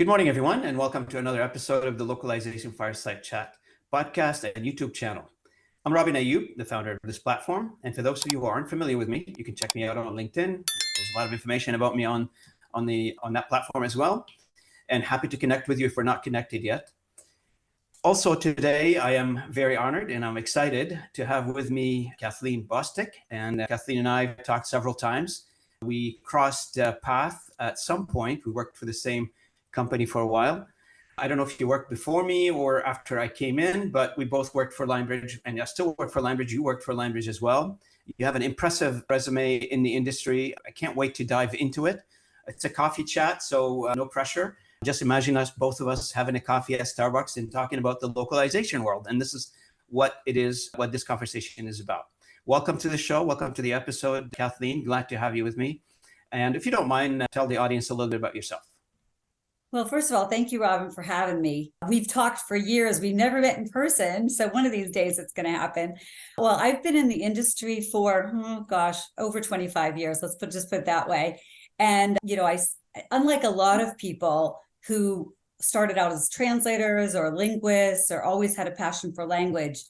Good morning, everyone, and welcome to another episode of the Localization Fireside Chat podcast and YouTube channel. I'm Robin Ayub, the founder of this platform. And for those of you who aren't familiar with me, you can check me out on LinkedIn. There's a lot of information about me on that platform as well. And happy to connect with you if we're not connected yet. Also today, I am very honored and I'm excited to have with me Kathleen Bostick. And Kathleen and I have talked several times. We crossed paths at some point. We worked for the same company for a while. I don't know if you worked before me or after I came in, but we both worked for Lionbridge, and I still work for Lionbridge. You worked for Lionbridge as well. You have an impressive resume in the industry. I can't wait to dive into it. It's a coffee chat, so no pressure. Just imagine us, both of us, having a coffee at Starbucks and talking about the localization world. And this is what this conversation is about. Welcome to the show. Welcome to the episode, Kathleen. Glad to have you with me. And if you don't mind, tell the audience a little bit about yourself. Well, first of all, thank you, Robin, for having me. We've talked for years. We've never met in person. So one of these days it's going to happen. Well, I've been in the industry for, over 25 years. Let's just put it that way. And, unlike a lot of people who started out as translators or linguists or always had a passion for language,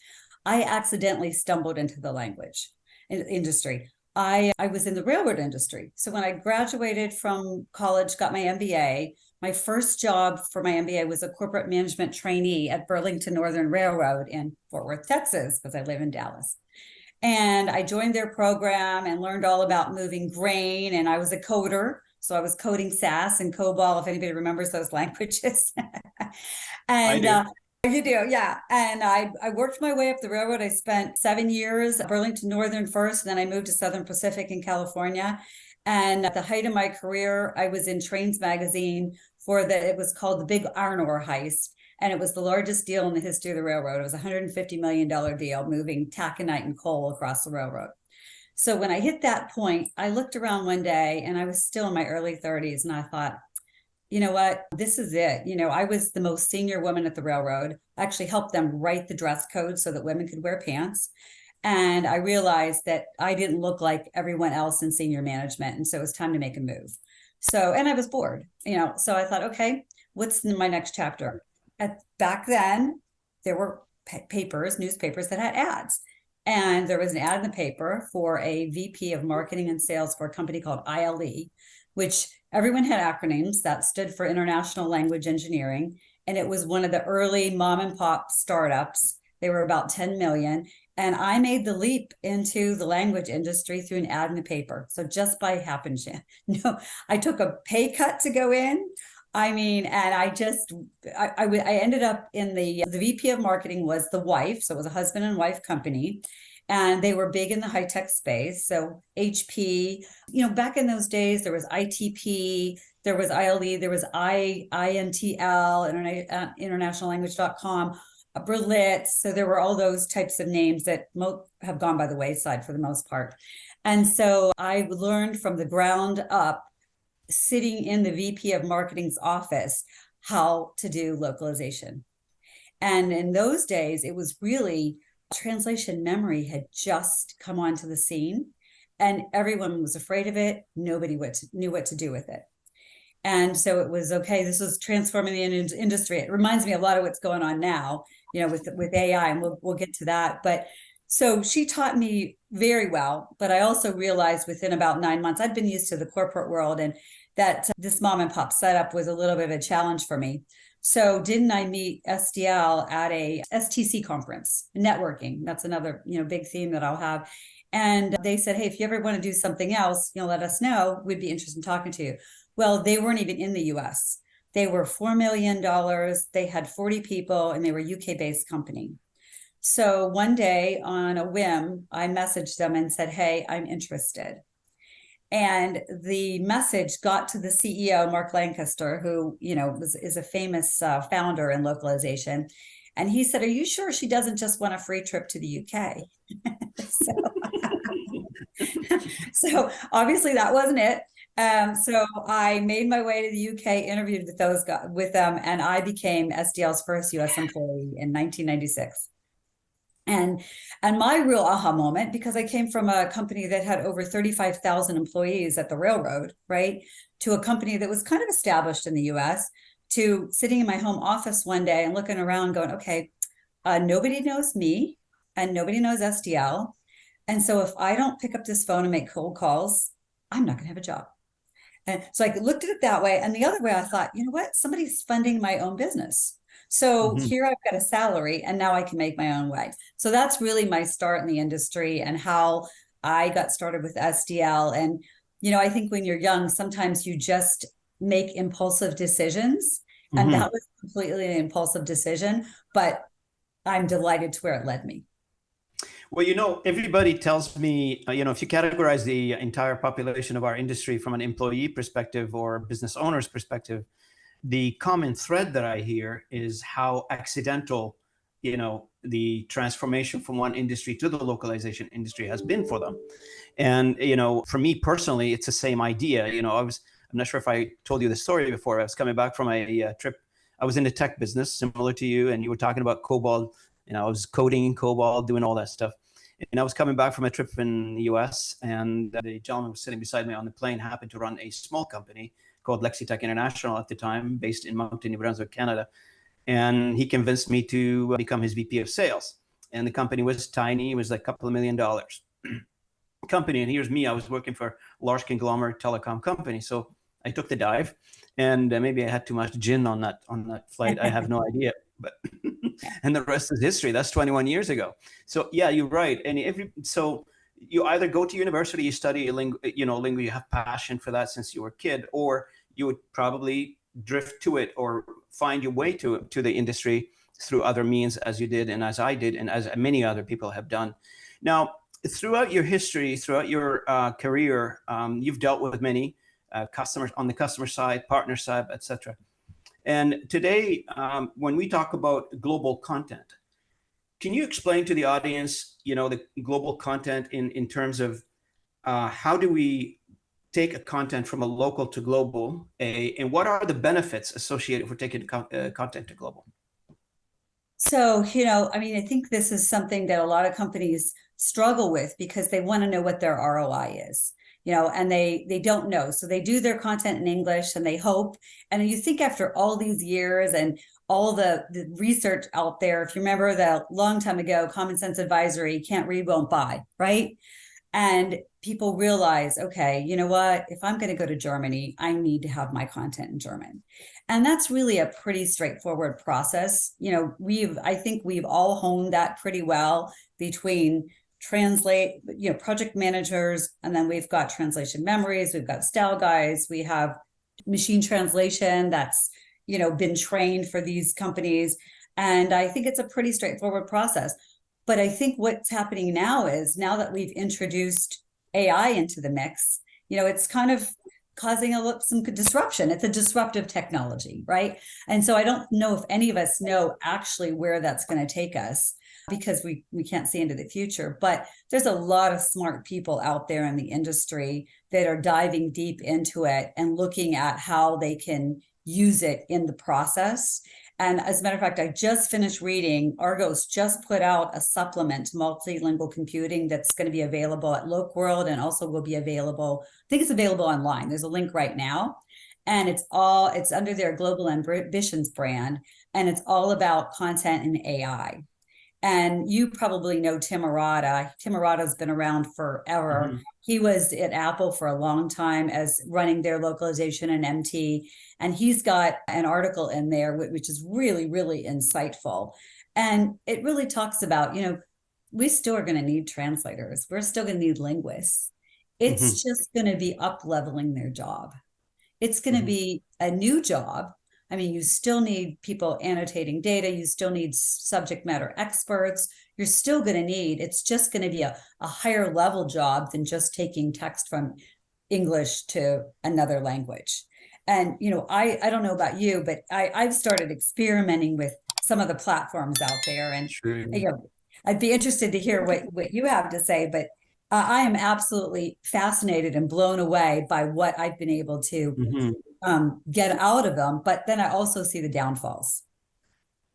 I accidentally stumbled into the language industry. I was in the railroad industry. So when I graduated from college, got my MBA, my first job for my MBA was a corporate management trainee at Burlington Northern Railroad in Fort Worth, Texas, because I live in Dallas. And I joined their program and learned all about moving grain. And I was a coder. So I was coding SAS and COBOL, if anybody remembers those languages. And I do. You do, yeah. And I worked my way up the railroad. I spent 7 years at Burlington Northern first, and then I moved to Southern Pacific in California. And at the height of my career, I was in Trains magazine it was called the Big Iron Ore Heist. And it was the largest deal in the history of the railroad. It was a $150 million deal moving taconite and coal across the railroad. So when I hit that point, I looked around one day and I was still in my early 30s. And I thought, you know what, this is it. I was the most senior woman at the railroad. I actually helped them write the dress code so that women could wear pants. And I realized that I didn't look like everyone else in senior management. And so it was time to make a move. And I was bored, so I thought, okay, what's my next chapter? Back then, there were newspapers that had ads. And there was an ad in the paper for a VP of marketing and sales for a company called ILE, which everyone had acronyms that stood for International Language Engineering. And it was one of the early mom and pop startups. They were about 10 million. And I made the leap into the language industry through an ad in the paper. So just by happenstance, I took a pay cut to go in. I ended up in the VP of marketing was the wife. So it was a husband and wife company. And they were big in the high tech space. So HP, back in those days, there was ITP, there was ILE, there was INTL, internationallanguage.com. Berlitz. So there were all those types of names that have gone by the wayside for the most part. And so I learned from the ground up, sitting in the VP of marketing's office, how to do localization. And in those days, it was really translation memory had just come onto the scene and everyone was afraid of it. Nobody knew what to do with it. And so it was, okay, this was transforming the industry. It reminds me a lot of what's going on now, with AI, and we'll get to that. But so she taught me very well, but I also realized within about 9 months, I'd been used to the corporate world and that this mom and pop setup was a little bit of a challenge for me. So didn't I meet SDL at a STC conference, networking? That's another, big theme that I'll have. And they said, hey, if you ever want to do something else, let us know. We'd be interested in talking to you. Well, they weren't even in the US. They were $4 million. They had 40 people and they were a UK-based company. So one day on a whim, I messaged them and said, hey, I'm interested. And the message got to the CEO, Mark Lancaster, who, is a famous founder in localization. And he said, are you sure she doesn't just want a free trip to the UK? So obviously that wasn't it. So I made my way to the UK, interviewed with them, and I became SDL's first US employee in 1996. And my real aha moment, because I came from a company that had over 35,000 employees at the railroad, right, to a company that was kind of established in the US, to sitting in my home office one day and looking around going, okay, nobody knows me and nobody knows SDL. And so if I don't pick up this phone and make cold calls, I'm not going to have a job. And so I looked at it that way. And the other way, I thought, you know what? Somebody's funding my own business. So here I've got a salary and now I can make my own way. So that's really my start in the industry and how I got started with SDL. And, I think when you're young, sometimes you just make impulsive decisions. And that was completely an impulsive decision, but I'm delighted to where it led me. Well, everybody tells me, if you categorize the entire population of our industry from an employee perspective or business owner's perspective, the common thread that I hear is how accidental, the transformation from one industry to the localization industry has been for them. And, for me personally, it's the same idea. I'm not sure if I told you the story before. I was coming back from a trip. I was in the tech business, similar to you, and you were talking about COBOL. I was coding in COBOL, doing all that stuff. And I was coming back from a trip in the US, and the gentleman was sitting beside me on the plane, happened to run a small company called Lexitech International at the time, based in Moncton, New Brunswick, Canada. And he convinced me to become his VP of sales. And the company was tiny. It was like a couple of $1 million company. And here's me. I was working for a large conglomerate telecom company. So I took the dive, and maybe I had too much gin on that flight. I have no idea. But and the rest is history. That's 21 years ago. So yeah, you're right. And so you either go to university, you study a lingo, you have passion for that since you were a kid, or you would probably drift to it or find your way to the industry through other means, as you did, and as I did, and as many other people have done. Now, throughout your history, throughout your career, you've dealt with many customers on the customer side, partner side, etc. And today, when we talk about global content, can you explain to the audience, the global content in terms of how do we take a content from a local to global, and what are the benefits associated for taking content to global? So, I think this is something that a lot of companies struggle with because they want to know what their ROI is. And they don't know. So they do their content in English and they hope. And you think after all these years and all the research out there, if you remember the long time ago, Common Sense Advisory, can't read, won't buy, right? And people realize, okay, you know what? If I'm going to go to Germany, I need to have my content in German. And that's really a pretty straightforward process. I think we've all honed that pretty well between translate, project managers, and then we've got translation memories, we've got style guides, we have machine translation that's, been trained for these companies. And I think it's a pretty straightforward process. But I think what's happening now is, now that we've introduced AI into the mix, it's kind of causing some disruption. It's a disruptive technology, right? And so I don't know if any of us know actually where that's going to take us, because we can't see into the future. But there's a lot of smart people out there in the industry that are diving deep into it and looking at how they can use it in the process. And as a matter of fact, I just finished reading, Argos just put out a supplement to multilingual computing that's going to be available at LOC World, and also will be available, I think it's available online. There's a link right now. And it's under their Global Ambitions brand. And it's all about content and AI. And you probably know Tim Arata. Tim Arata's been around forever. Mm-hmm. He was at Apple for a long time as running their localization and MT. And he's got an article in there, which is really, really insightful. And it really talks about, we still are going to need translators. We're still going to need linguists. It's just going to be up-leveling their job. It's going to be a new job. I mean, you still need people annotating data. You still need subject matter experts. You're still going to need, it's just going to be a higher level job than just taking text from English to another language. And, I don't know about you, but I've started experimenting with some of the platforms out there. And I'd be interested to hear what you have to say, but I am absolutely fascinated and blown away by what I've been able to get out of them. But then I also see the downfalls.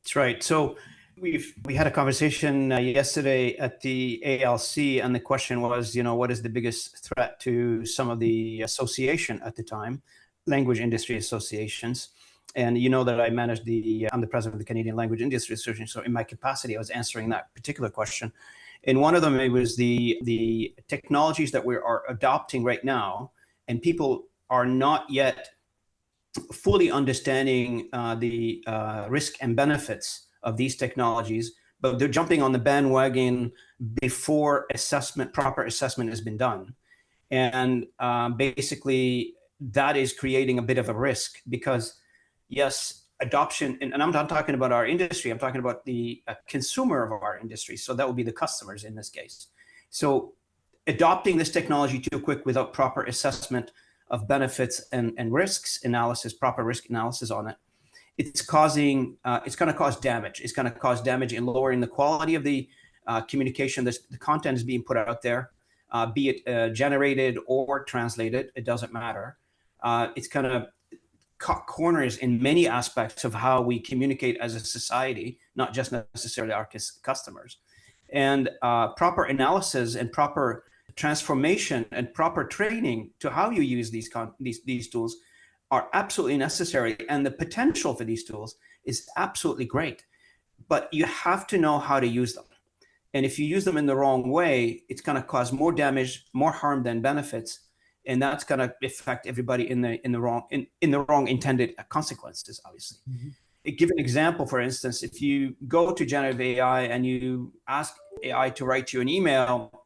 That's right. So we had a conversation yesterday at the ALC, and the question was, what is the biggest threat to some of the association at the time, language industry associations? And you know that I manage I'm the president of the Canadian Language Industry Association. So in my capacity, I was answering that particular question. And one of them, it was the technologies that we are adopting right now, and people are not yet fully understanding the risk and benefits of these technologies, but they're jumping on the bandwagon before proper assessment has been done. And basically, that is creating a bit of a risk because, yes, adoption, and I'm not talking about our industry, I'm talking about the consumer of our industry. So that would be the customers in this case. So adopting this technology too quick without proper assessment of benefits and risks analysis, proper risk analysis on it, it's going to cause damage. It's going to cause damage in lowering the quality of the communication. The content is being put out there, be it generated or translated, it doesn't matter. It's going to cut corners in many aspects of how we communicate as a society, not just necessarily our customers. And proper analysis and proper transformation and proper training to how you use these tools are absolutely necessary. And the potential for these tools is absolutely great, but you have to know how to use them. And if you use them in the wrong way, it's going to cause more damage, more harm than benefits. And that's going to affect everybody in the wrong intended consequences, obviously. Mm-hmm. Give an example, for instance, if you go to generative AI and you ask AI to write you an email,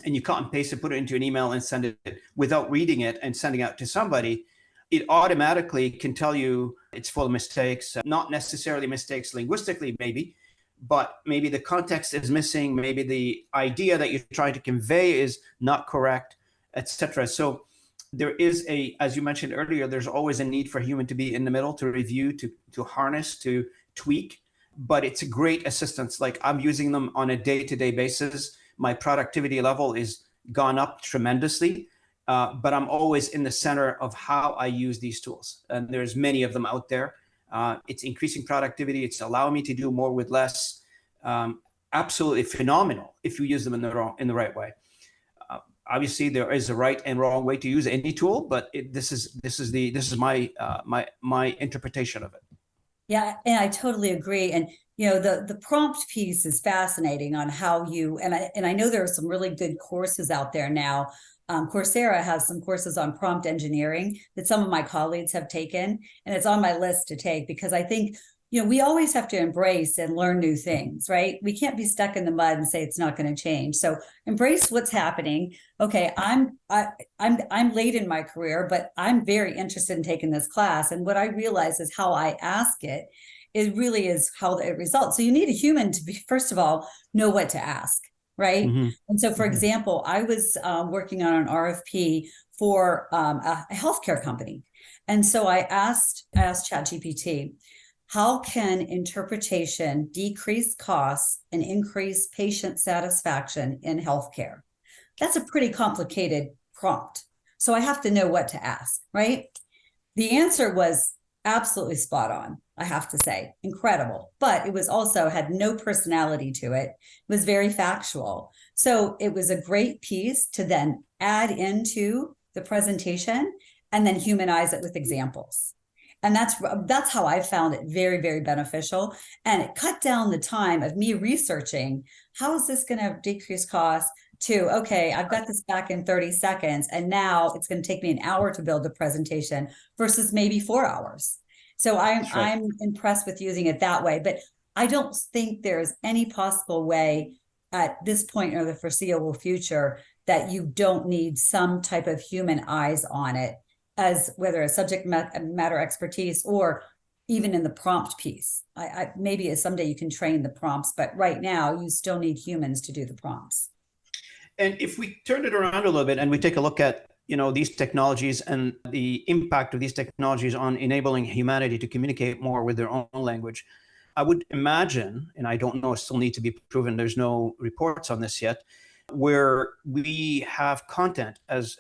and you cut and paste it, put it into an email and send it without reading it and sending it out to somebody, it automatically can tell you it's full of mistakes, not necessarily mistakes linguistically, maybe, but maybe the context is missing, maybe the idea that you're trying to convey is not correct, etc. So there is as you mentioned earlier, there's always a need for a human to be in the middle, to review, to harness, to tweak, but it's a great assistance. Like I'm using them on a day-to-day basis. My productivity level is gone up tremendously, but I'm always in the center of how I use these tools. And there's many of them out there. It's increasing productivity. It's allowing me to do more with less. Absolutely phenomenal if you use them in the right way. Obviously, there is a right and wrong way to use any tool, but this is my interpretation of it. Yeah, and I totally agree. And the prompt piece is fascinating on how and I know there are some really good courses out there now. Coursera has some courses on prompt engineering that some of my colleagues have taken, and it's on my list to take because I think we always have to embrace and learn new things, right? We can't be stuck in the mud and say it's not going to change. So embrace what's happening. Okay, I'm late in my career, but I'm very interested in taking this class. And what I realize is how I ask it really is how it results. So you need a human to be, first of all, know what to ask, right? Mm-hmm. And so, for example, I was working on an RFP for a healthcare company. And so I asked ChatGPT, how can interpretation decrease costs and increase patient satisfaction in healthcare? That's a pretty complicated prompt. So I have to know what to ask, right? The answer was absolutely spot on, I have to say. Incredible. But it was also had no personality to it. It was very factual. So it was a great piece to then add into the presentation and then humanize it with examples. And that's how I found it very, very beneficial. And it cut down the time of me researching, how is this going to decrease costs, to, okay, I've got this back in 30 seconds, and now it's going to take me an hour to build the presentation versus maybe 4 hours. So I'm impressed with using it that way. But I don't think there's any possible way at this point or the foreseeable future that you don't need some type of human eyes on it, as whether a subject matter expertise or even in the prompt piece. Maybe someday you can train the prompts, but right now you still need humans to do the prompts. And if we turn it around a little bit and we take a look at these technologies and the impact of these technologies on enabling humanity to communicate more with their own language, I would imagine, and I don't know, still need to be proven, there's no reports on this yet, where we have content as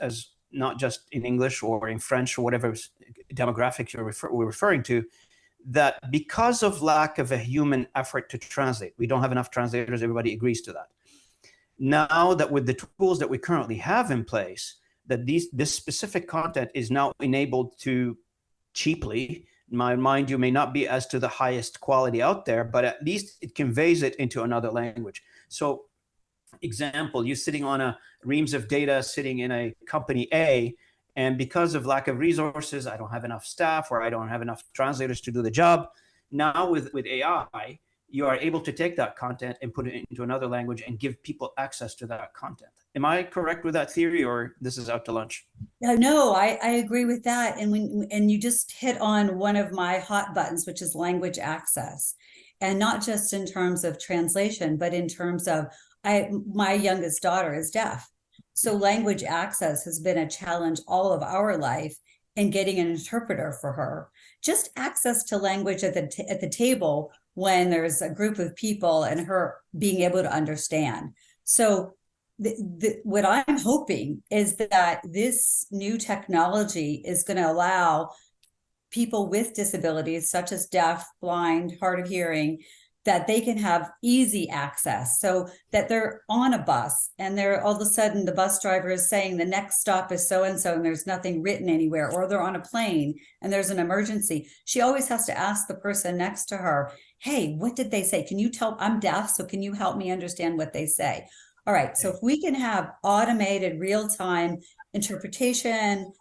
not just in English or in French or whatever demographics we're referring to, that because of lack of a human effort to translate, we don't have enough translators, everybody agrees to that. Now that with the tools that we currently have in place, that this specific content is now enabled to cheaply mind you, may not be as to the highest quality out there, but at least it conveys it into another language. So example, you're sitting on a reams of data sitting in a company A, and because of lack of resources, I don't have enough staff, or I don't have enough translators to do the job. Now with AI, you are able to take that content and put it into another language and give people access to that content. Am I correct with that theory, or this is out to lunch? No, I agree with that. And you just hit on one of my hot buttons, which is language access. And not just in terms of translation, but in terms of my youngest daughter is deaf. So language access has been a challenge all of our life, and getting an interpreter for her. Just access to language at the table when there's a group of people, and her being able to understand. So what I'm hoping is that this new technology is going to allow people with disabilities, such as deaf, blind, hard of hearing, that they can have easy access, so that they're on a bus and they're all of a sudden the bus driver is saying the next stop is so and so, and there's nothing written anywhere, or they're on a plane and there's an emergency. She always has to ask the person next to her, hey, what did they say? Can you tell? I'm deaf, so can you help me understand what they say? All right, so if we can have automated real-time interpretation,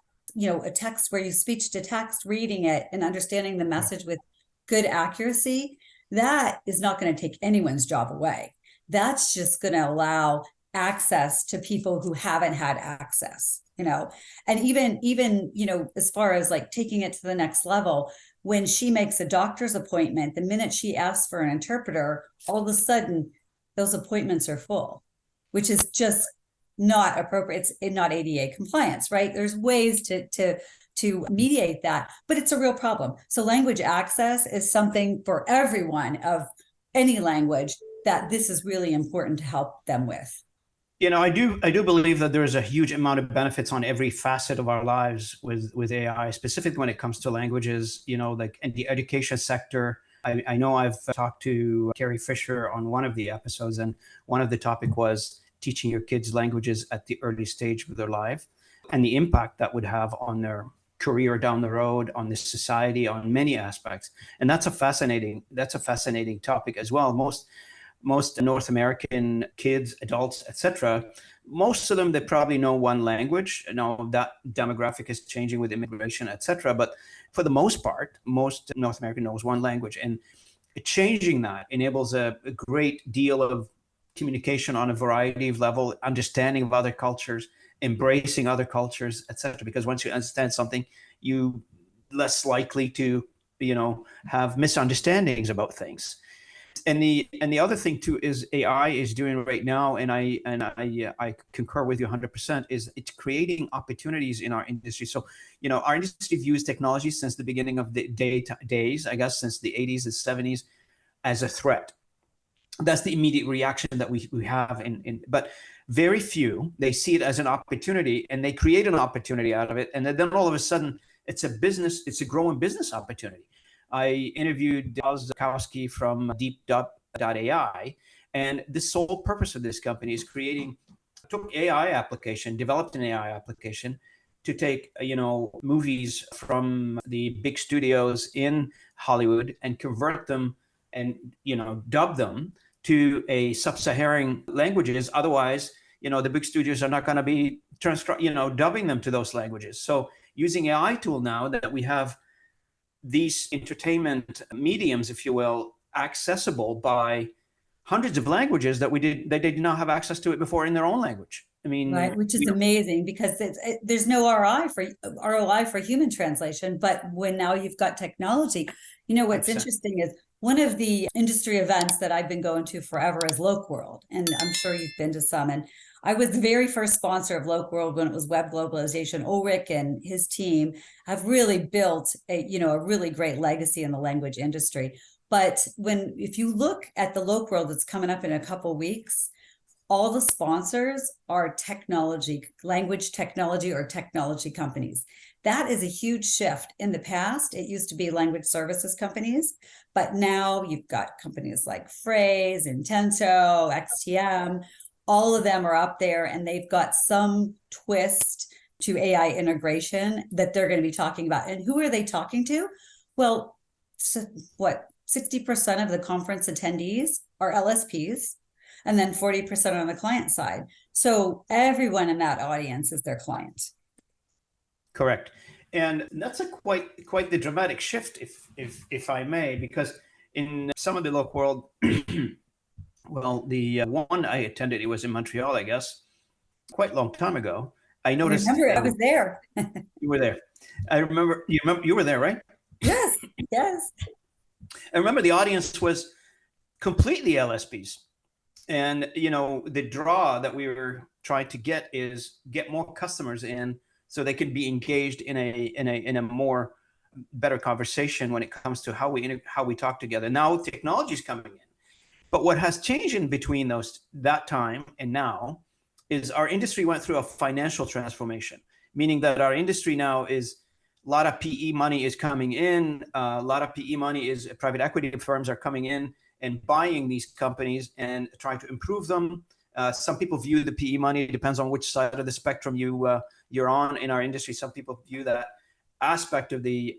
a text where you speech to text, reading it and understanding the message with good accuracy, that is not going to take anyone's job away. That's just going to allow access to people who haven't had access, and even, as far as like taking it to the next level, when she makes a doctor's appointment, the minute she asks for an interpreter, all of a sudden those appointments are full, which is just not appropriate. It's not ADA compliance, right? There's ways to mediate that, but it's a real problem. So language access is something for everyone of any language that this is really important to help them with. I do believe that there is a huge amount of benefits on every facet of our lives with AI, specifically when it comes to languages, like in the education sector. I know I've talked to Carrie Fisher on one of the episodes, and one of the topic was teaching your kids languages at the early stage of their life, and the impact that would have on their career down the road, on this society, on many aspects. And that's a fascinating topic as well. Most North American kids, adults, etc., most of them, they probably know one language. That demographic is changing with immigration, etc., but for the most part, most North American knows one language, and changing that enables a great deal of communication on a variety of level, understanding of other cultures, embracing other cultures, etc. Because once you understand something, you less likely to, have misunderstandings about things. And the other thing too is AI is doing right now, and I concur with you 100%, is it's creating opportunities in our industry. So, our industry views technology since the beginning of the days, I guess, since the 80s and 70s, as a threat. That's the immediate reaction that we have but very few, they see it as an opportunity, and they create an opportunity out of it. And then all of a sudden it's a growing business opportunity. I interviewed Oz Zakowski from deep.ai, and the sole purpose of this company is developed an AI application to take, movies from the big studios in Hollywood and convert them and, dub them to a sub-Saharan languages. Otherwise, the big studios are not going to be dubbing them to those languages. So using AI tool now that we have these entertainment mediums, if you will, accessible by hundreds of languages that they did not have access to it before in their own language. I mean, right, which is amazing, because there's no ROI for human translation. But when now you've got technology, what's 100%. Interesting is one of the industry events that I've been going to forever is LOC World, and I'm sure you've been to some. And I was the very first sponsor of LOC World when it was Web Globalization. Ulrich and his team have really built a really great legacy in the language industry. But if you look at the LOC World that's coming up in a couple of weeks, all the sponsors are language technology or technology companies. That is a huge shift. In the past, it used to be language services companies, but now you've got companies like Phrase, Intento, XTM. All of them are up there, and they've got some twist to AI integration that they're going to be talking about. And who are they talking to? Well, so what, 60% of the conference attendees are LSPs, and then 40% on the client side. So everyone in that audience is their client. Correct. And that's a quite the dramatic shift, if I may, because in some of the LOC World, well, the one I attended, it was in Montreal, I guess, quite a long time ago. I noticed. Remember, I was there. You were there. I remember. You were there, right? Yes, yes. I remember the audience was completely LSPs, and the draw that we were trying to get is get more customers in so they could be engaged in a more better conversation when it comes to how we talk together. Now technology is coming in, but what has changed in between that time and now is our industry went through a financial transformation, meaning that our industry now is a lot of PE money is coming in. A lot of PE money is private equity firms are coming in and buying these companies and trying to improve them. Some people view the PE money, it depends on which side of the spectrum you're on in our industry. Some people view that aspect of the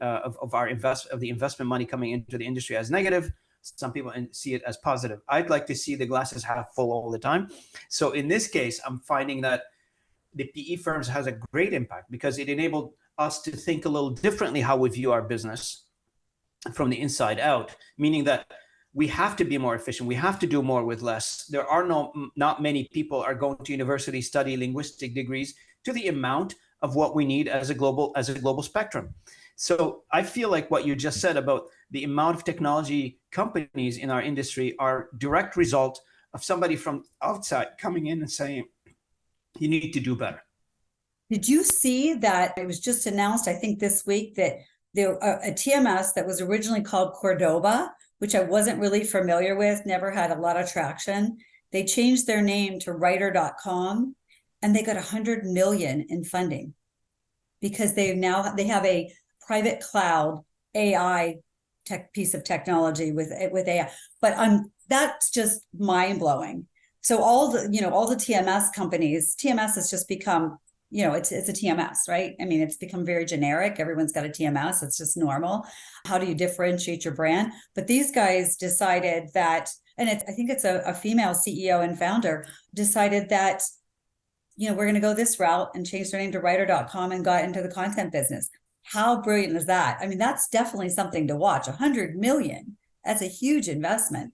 investment money coming into the industry as negative. Some people see it as positive. I'd like to see the glasses half full all the time. So in this case, I'm finding that the PE firms has a great impact because it enabled us to think a little differently how we view our business from the inside out, meaning that we have to be more efficient. We have to do more with less. There are not many people are going to university, study linguistic degrees to the amount of what we need as a global spectrum. So I feel like what you just said about the amount of technology companies in our industry are direct result of somebody from outside coming in and saying, you need to do better. Did you see that it was just announced, I think this week, that there a TMS that was originally called Cordoba, which I wasn't really familiar with, never had a lot of traction. They changed their name to writer.com and they got 100 million in funding because they have a private cloud AI piece of technology with AI. But that's just mind blowing. So all the TMS companies, TMS has just become, it's a TMS, right? I mean, it's become very generic. Everyone's got a TMS. It's just normal. How do you differentiate your brand? But these guys decided that, and I think it's a female CEO and founder, decided that, we're going to go this route and change their name to writer.com and got into the content business. How brilliant is that? I mean, that's definitely something to watch. 100 million. That's a huge investment.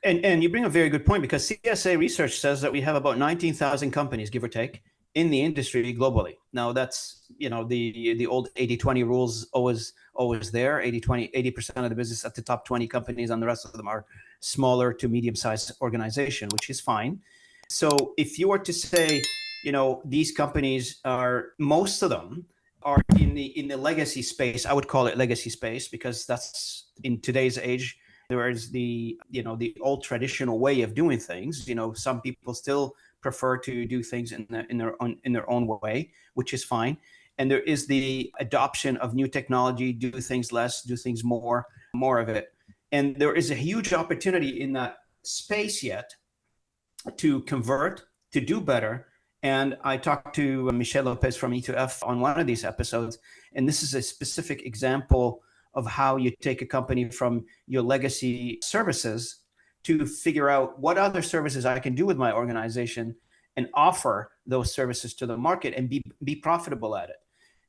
And you bring a very good point because CSA research says that we have about 19,000 companies, give or take, in the industry globally. Now that's, the old 80-20 rules always there. 80% of the business at the top 20 companies and the rest of them are smaller to medium-sized organization, which is fine. So if you were to say, these companies most of them are in the legacy space. I would call it legacy space because that's in today's age. There is the old traditional way of doing things. Some people still prefer to do things in their own way, which is fine. And there is the adoption of new technology, do things less, do things more of it. And there is a huge opportunity in that space yet to convert, to do better. And I talked to Michelle Lopez from E2F on one of these episodes, and this is a specific example of how you take a company from your legacy services to figure out what other services I can do with my organization and offer those services to the market and be profitable at it.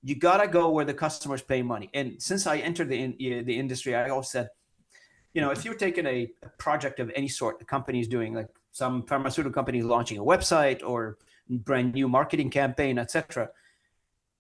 You got to go where the customers pay money. And since I entered the industry, I always said, if you're taking a project of any sort, the company is doing, like some pharmaceutical company launching a website or brand new marketing campaign, etc.,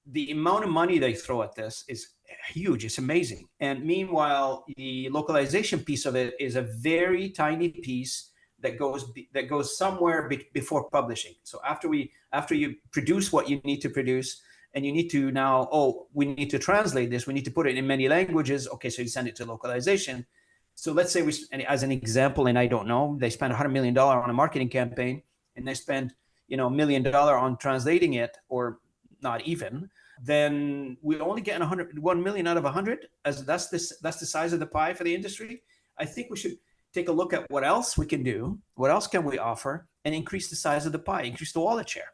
the amount of money they throw at this is huge. It's amazing. And meanwhile, the localization piece of it is a very tiny piece that goes somewhere before publishing. So after you produce what you need to produce, and you need to now, we need to translate this, we need to put it in many languages. Okay, so you send it to localization. So let's say as an example, and I don't know, they spend $100 million on a marketing campaign, and they spend $1 million on translating it, or not even. Then we're only getting 1 million out of 100, as that's the size of the pie for the industry. I think we should take a look at what else we can do, what else can we offer, and increase the size of the pie, increase the wallet share.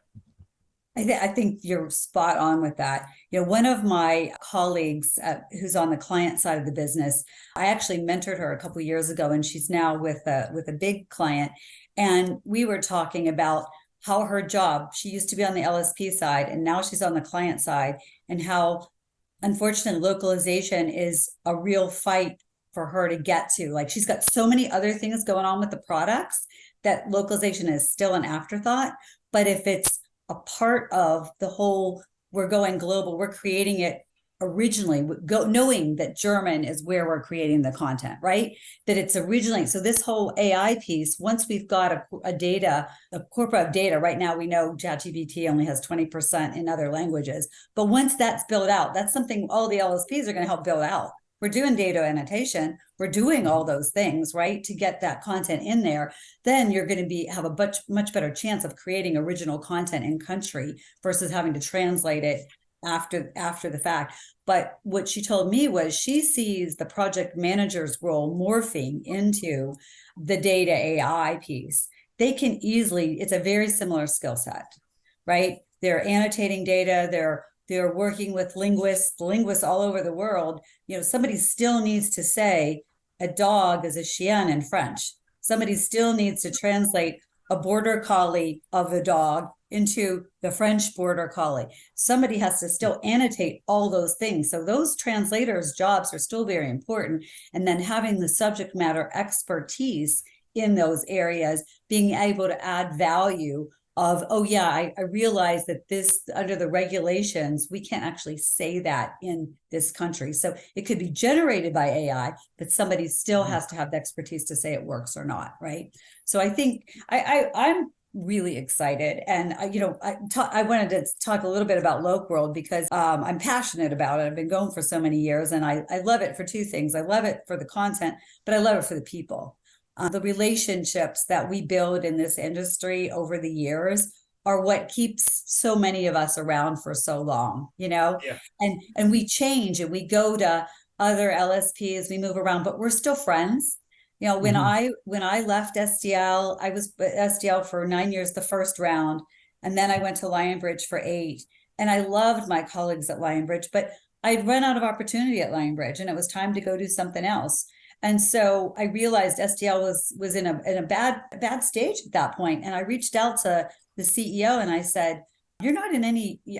I think you're spot on with that. One of my colleagues who's on the client side of the business, I actually mentored her a couple of years ago, and she's now with a big client. And we were talking about how her job, she used to be on the LSP side, and now she's on the client side, and how unfortunately localization is a real fight for her to get to. Like, she's got so many other things going on with the products that localization is still an afterthought. But if it's a part of the whole, we're going global, we're creating it originally, knowing that German is where we're creating the content, right? That it's originally, so this whole AI piece, once we've got a corpora of data, right now we know ChatGPT only has 20% in other languages, but once that's built out, that's something all the LSPs are going to help build out. We're doing data annotation, we're doing all those things, right, to get that content in there. Then you're going to have a much better chance of creating original content in country versus having to translate it after the fact. But what she told me was she sees the project manager's role morphing into the data AI piece. They can easily, it's a very similar skill set, right? They're annotating data, they're working with linguists all over the world. Somebody still needs to say a dog is a chien in French. Somebody still needs to translate a border collie of a dog into the French border collie. Somebody has to still annotate all those things. So those translators' jobs are still very important. And then having the subject matter expertise in those areas, being able to add value of, oh yeah, I realize that this, under the regulations, we can't actually say that in this country. So it could be generated by AI, but somebody still has to have the expertise to say it works or not, right? So I think I'm really excited. And I wanted to talk a little bit about LOC World because I'm passionate about it. I've been going for so many years, and I love it for two things. I love it for the content, but I love it for the people. The relationships that we build in this industry over the years are what keeps so many of us around for so long, Yeah. And we change and we go to other LSPs, we move around, but we're still friends. When I left SDL, I was at SDL for 9 years, the first round, and then I went to Lionbridge for 8. And I loved my colleagues at Lionbridge, but I'd run out of opportunity at Lionbridge, and it was time to go do something else. And so I realized SDL was in a bad stage at that point. And I reached out to the CEO and I said, I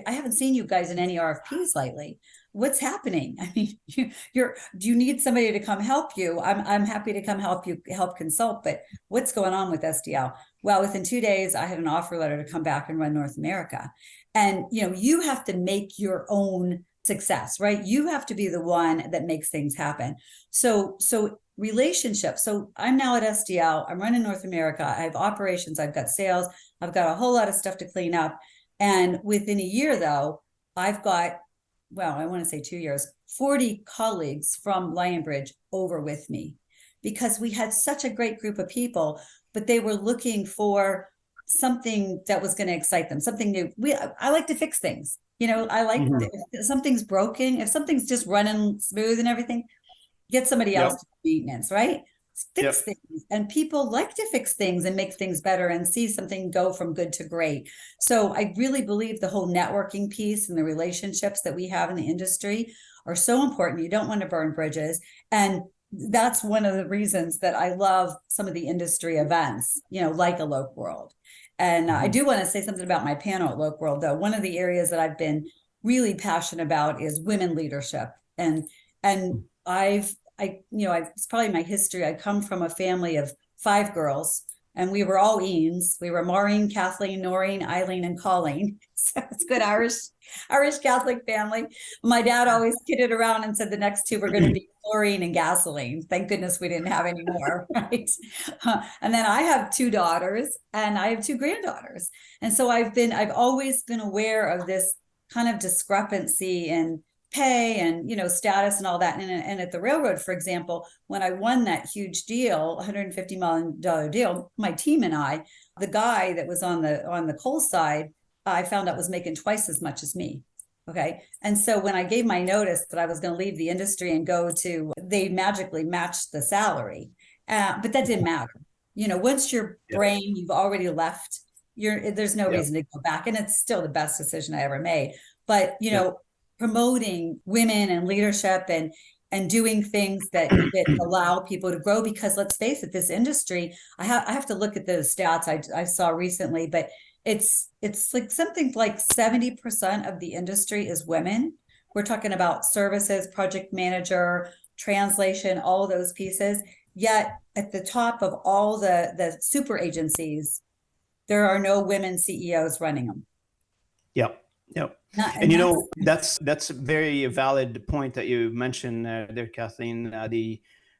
haven't seen you guys in any RFPs lately. What's happening? I mean, do you need somebody to come help you? I'm happy to come help consult, but what's going on with SDL? Well, within 2 days, I had an offer letter to come back and run North America. And, you have to make your own success, right? You have to be the one that makes things happen. So relationships. So I'm now at SDL, I'm running North America, I have operations, I've got sales, I've got a whole lot of stuff to clean up. And within a year though, I've got, I want to say 2 years, 40 colleagues from Lionbridge over with me, because we had such a great group of people, but they were looking for something that was going to excite them, something new. I like to fix things. I like if something's broken, if something's just running smooth and everything, get somebody else to do maintenance, right? Fix things. And people like to fix things and make things better and see something go from good to great. So I really believe the whole networking piece and the relationships that we have in the industry are so important. You don't want to burn bridges. And that's one of the reasons that I love some of the industry events, like a LOC World. And I do want to say something about my panel at LOC World, though. One of the areas that I've been really passionate about is women leadership. And it's probably my history. I come from a family of 5 girls, and we were all Eanes. We were Maureen, Kathleen, Noreen, Eileen, and Colleen. So it's good Irish Catholic family. My dad always kidded around and said the next 2 were going to be chlorine and gasoline. Thank goodness we didn't have any more, right? And then I have 2 daughters and I have 2 granddaughters. And so I've always been aware of this kind of discrepancy in pay and status and all that. And at the railroad, for example, when I won that huge deal, $150 million deal, my team and I, the guy that was on the coal side, I found out was making twice as much as me. Okay. And so when I gave my notice that I was going to leave the industry and they magically matched the salary. But that didn't matter. Once your brain, you've already left there's no reason to go back. And it's still the best decision I ever made. But, promoting women and leadership and doing things that allow people to grow, because let's face it, this industry, I have to look at the stats I saw recently, but it's like something like 70% of the industry is women. We're talking about services, project manager, translation, all those pieces. Yet at the top of all the super agencies, there are no women CEOs running them. Yep. And that's a very valid point that you mentioned there, Kathleen.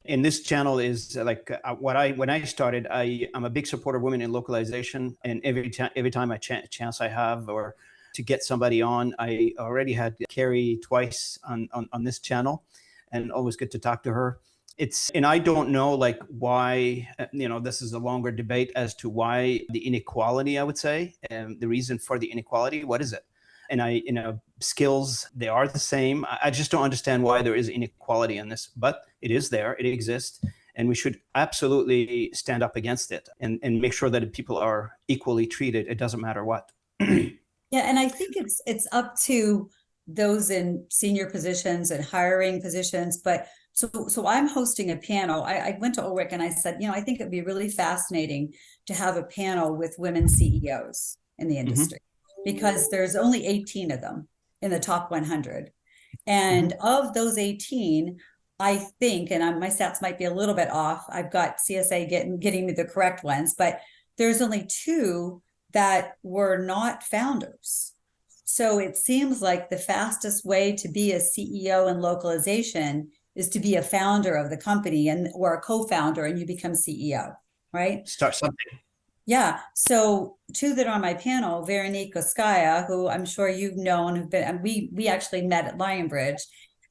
In this channel is like when I started, I'm a big supporter of women in localization, and every time I chance I have or to get somebody on, I already had Carrie twice on this channel, and always good to talk to her. And I don't know like why, this is a longer debate as to why the inequality, I would say, and the reason for the inequality, what is it? And skills, they are the same. I just don't understand why there is inequality in this, but it is there, it exists, and we should absolutely stand up against it and make sure that people are equally treated. It doesn't matter what. Yeah, and I think it's up to those in senior positions and hiring positions. But so I'm hosting a panel. I went to Ulrich and I said, I think it'd be really fascinating to have a panel with women CEOs in the industry, because there's only 18 of them in the top 100. And of those 18, I think, and my stats might be a little bit off, I've got CSA getting me the correct ones, but there's only 2 that were not founders. So it seems like the fastest way to be a CEO in localization is to be a founder of the company or a co-founder, and you become CEO, right? Start something. Yeah. So 2 that are on my panel, Veronique Oskaya, who I'm sure you've known, and we actually met at Lionbridge,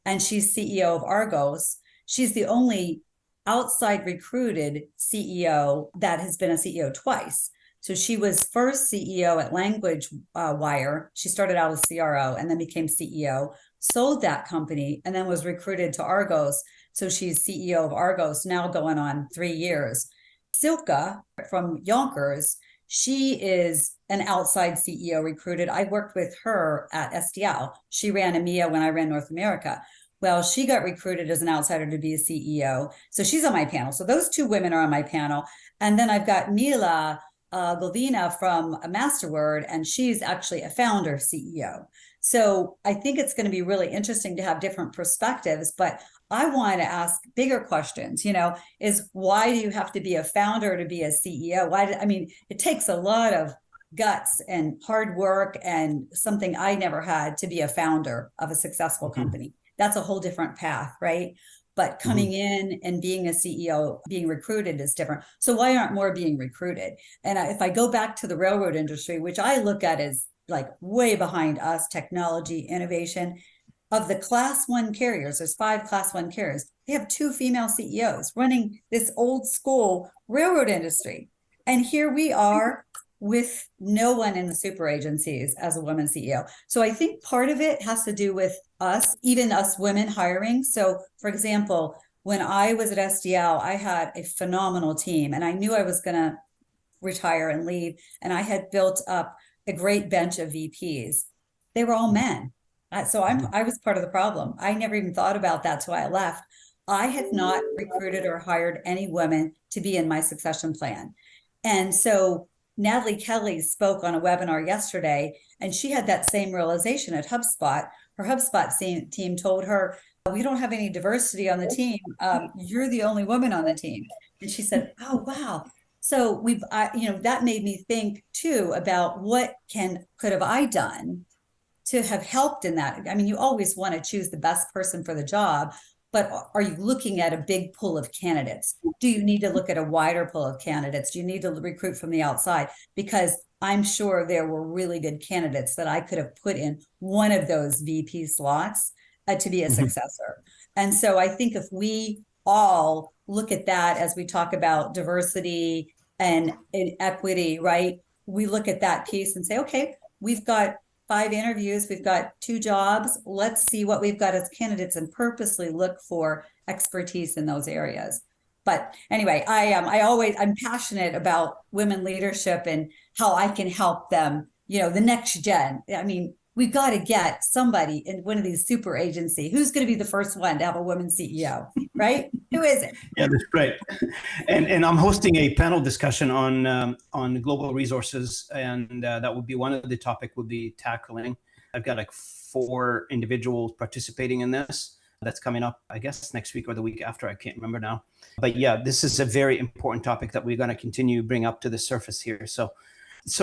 and she's CEO of Argos. She's the only outside recruited CEO that has been a CEO twice. So she was first CEO at Language Wire. She started out as CRO and then became CEO, sold that company, and then was recruited to Argos. So she's CEO of Argos, now going on 3 years. Silke from Yonkers, she is an outside CEO recruited. I worked with her at SDL. She ran EMEA when I ran North America. Well, she got recruited as an outsider to be a CEO. So she's on my panel. So those 2 women are on my panel. And then I've got Mila Govina from Masterword, and she's actually a founder CEO. So I think it's going to be really interesting to have different perspectives, but I want to ask bigger questions, is why do you have to be a founder to be a CEO? It takes a lot of guts and hard work and something I never had to be a founder of a successful company. That's a whole different path, right? But coming in and being a CEO, being recruited is different. So why aren't more being recruited? And if I go back to the railroad industry, which I look at as like way behind us, technology, innovation, of the class 1 carriers, there's 5 class 1 carriers. They have 2 female CEOs running this old school railroad industry. And here we are with no one in the super agencies as a woman CEO. So I think part of it has to do with us, even us women hiring. So for example, when I was at SDL, I had a phenomenal team, and I knew I was going to retire and leave. And I had built up a great bench of VPs. They were all men. So I was part of the problem. I never even thought about that till I left. I had not recruited or hired any women to be in my succession plan. And so Natalie Kelly spoke on a webinar yesterday, and she had that same realization at HubSpot. Her HubSpot team told her, "We don't have any diversity on the team. You're the only woman on the team." And she said, "Oh, wow." So that made me think too about what could have I done to have helped in that. You always want to choose the best person for the job, but are you looking at a big pool of candidates? Do you need to look at a wider pool of candidates? Do you need to recruit from the outside? Because I'm sure there were really good candidates that I could have put in one of those VP slots to be a successor. And so I think if we all look at that as we talk about diversity and equity, right? We look at that piece and say, okay, we've got 5 interviews, we've got 2 jobs. Let's see what we've got as candidates and purposely look for expertise in those areas. But anyway, I'm passionate about women leadership and how I can help them, the next gen. I mean, we've got to get somebody in one of these super agency. Who's going to be the first one to have a woman CEO, right? Who is it? Yeah, that's great. And I'm hosting a panel discussion on global resources, and that would be one of the topic would be tackling. I've got like 4 individuals participating in this. That's coming up, I guess, next week or the week after. I can't remember now. But yeah, this is a very important topic that we're going to continue bring up to the surface here. So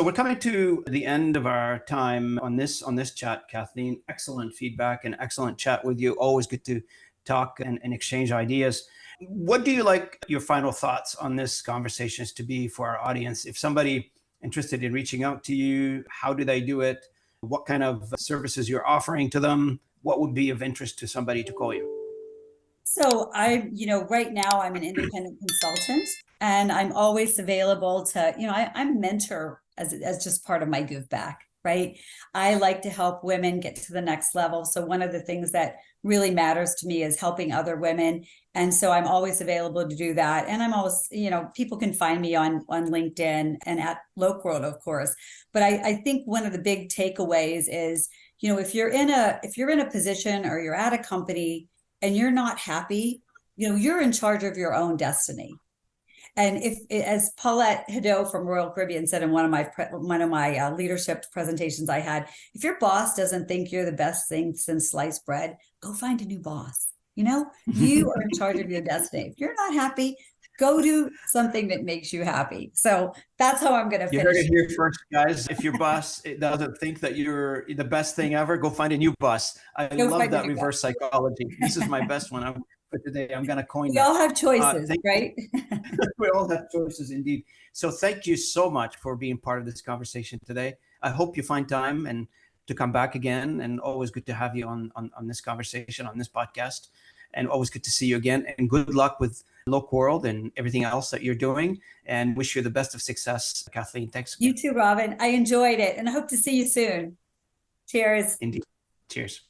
we're coming to the end of our time on this chat, Kathleen. Excellent feedback and excellent chat with you. Always good to talk and exchange ideas. What do you like your final thoughts on this conversations to be for our audience? If somebody interested in reaching out to you, how do they do it? What kind of services you're offering to them? What would be of interest to somebody to call you? So right now I'm an independent consultant, and I'm always available to, I'm a mentor as just part of my give back, right? I like to help women get to the next level. So one of the things that really matters to me is helping other women. And so I'm always available to do that. And I'm always, people can find me on LinkedIn and at LOC World, of course. But I think one of the big takeaways is, if you're in a position or you're at a company and you're not happy, you're in charge of your own destiny. And as Paulette Hadot from Royal Caribbean said in one of my leadership presentations I had, if your boss doesn't think you're the best thing since sliced bread, go find a new boss. You are in charge of your destiny. If you're not happy, go do something that makes you happy. So that's how I'm going to finish. You heard it here first, guys. If your boss doesn't think that you're the best thing ever, go find a new boss. I love that reverse psychology. This is my best one for today. I'm going to coin that. We all have choices, right? We all have choices indeed. So thank you so much for being part of this conversation today. I hope you find time and to come back again, and always good to have you on this conversation, on this podcast, and always good to see you again, and good luck with LOC World and everything else that you're doing, and wish you the best of success. Kathleen, thanks again. You too, Robin. I enjoyed it, and I hope to see you soon. Cheers. Indeed. Cheers.